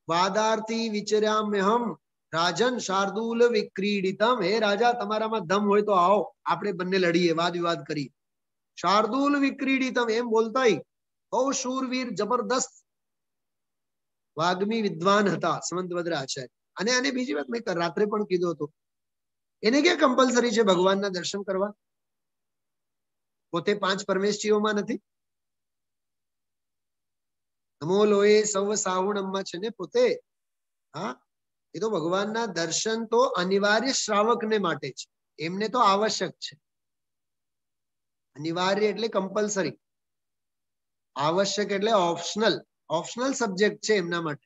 વાદાર્થી વિચર્યામ્યહમ રાજન શાર્દૂલ વિક્રીડિતમ. હે રાજા, તમારામાં દમ હોય તો આવો, આપણે બંને લડીએ, વાદ વિવાદ કરીએ. શાર્દૂલ વિક્રીડિતમ એમ બોલતા બહુ શૂરવીર, જબરદસ્ત વાગ્મી વિદ્વાન હતા સમંતભદ્ર આચાર્ય. અને આને બીજી વાત મેં રાત્રે પણ કીધું હતું, એને ક્યાં કમ્પલસરી છે ભગવાનના દર્શન કરવા? પોતે 5 પરમેશ્વરીઓમાં નથી? નમો લોએ સૌ સાહુણમાં છે ને પોતે. હા, એ તો ભગવાનના દર્શન તો અનિવાર્ય શ્રાવકને માટે છે, એમને તો આવશ્યક છે. અનિવાર્ય એટલે કમ્પલસરી, આવશ્યક એટલે ઓપ્શનલ. ઓપ્શનલ સબ્જેક્ટ છે એમના માટે.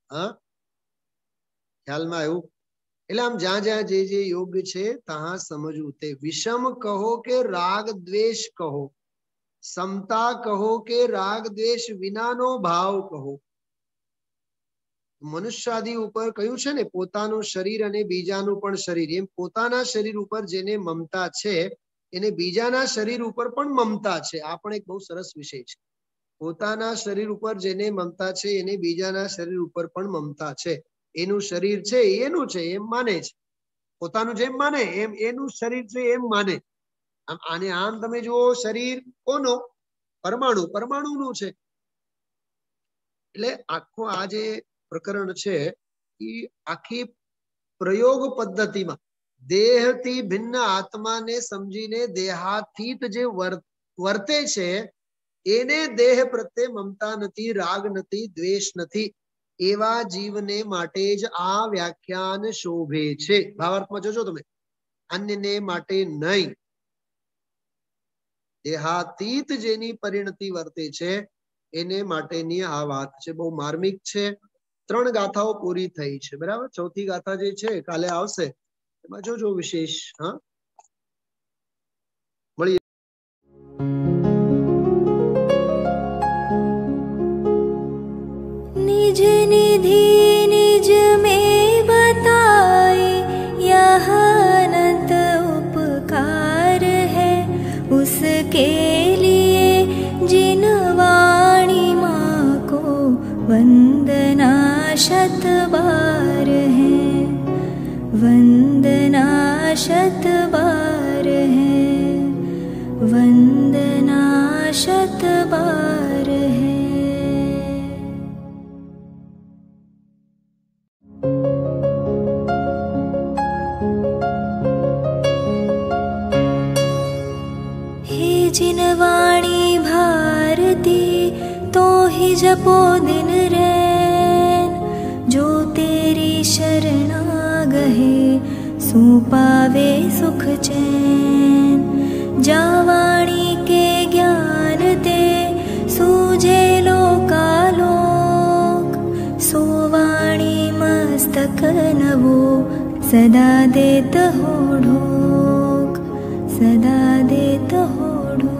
હા, ખ્યાલમાં આવ્યું? એટલે આમ જ્યાં જ્યાં જે યોગ્ય છે ત્યાં સમજવું. તે વિષમ કહો કે રાગ દ્વેષ કહો, સમતા કહો કે રાગ દ્વેષ વિનાનો ભાવ કહો, મનુષ્યાદિ ઉપર કહ્યું છે ને પોતાનું શરીર અને બીજાનું પણ શરીર, એમ પોતાના શરીર ઉપર જેને મમતા છે એને બીજાના શરીર ઉપર પણ મમતા છે. આ પણ એક બહુ સરસ વિષય છે. પોતાના શરીર ઉપર જેને મમતા છે એને બીજાના શરીર ઉપર પણ મમતા છે. એનું શરીર છે એનું છે એમ માને છે, પોતાનું જેમ માને એમ એનું શરીર છે એમ માને. આને આમ તમે જુઓ, શરીર કોનો? પરમાણુનું છે. એટલે આખું આ જે પ્રકરણ છે એ આખી પ્રયોગ પદ્ધતિમાં દેહથી ભિન્ન આત્માને સમજીને દેહાતીત જે વર્તે છે એને દેહ પ્રત્યે મમતા નથી, રાગ નથી, દ્વેષ નથી. એવા જીવને માટે જ આ વ્યાખ્યાન શોભે છે. ભાવાર્થમાં જોજો તમે, અન્યને માટે નહીં. દેહાતીત જેની પરિણતિ વર્તે છે એને માટેની આ વાત છે. બહુ માર્મિક છે. 3 ગાથાઓ પૂરી થઈ છે, બરાબર. 4થી ગાથા જે છે કાલે આવશે, એમાં જોજો વિશેષ. હા, મળીએ. निज निधि निज में बताए यह अनंत उपकार है, उसके लिए जिन वाणी माँ को वंदना शत बार है, वंदना शत बार है, वंदना शत बार है। हे जिन वाणी भारती तो ही जपो दिन रैन, जो तेरी शरणा गहे सो पावे सुख चैन। जा वाणी के ज्ञान ते सूझे लोकालोक, सो वाणी मस्तक नवो सदा देत हो ढोक, सदा देत हो ढोक।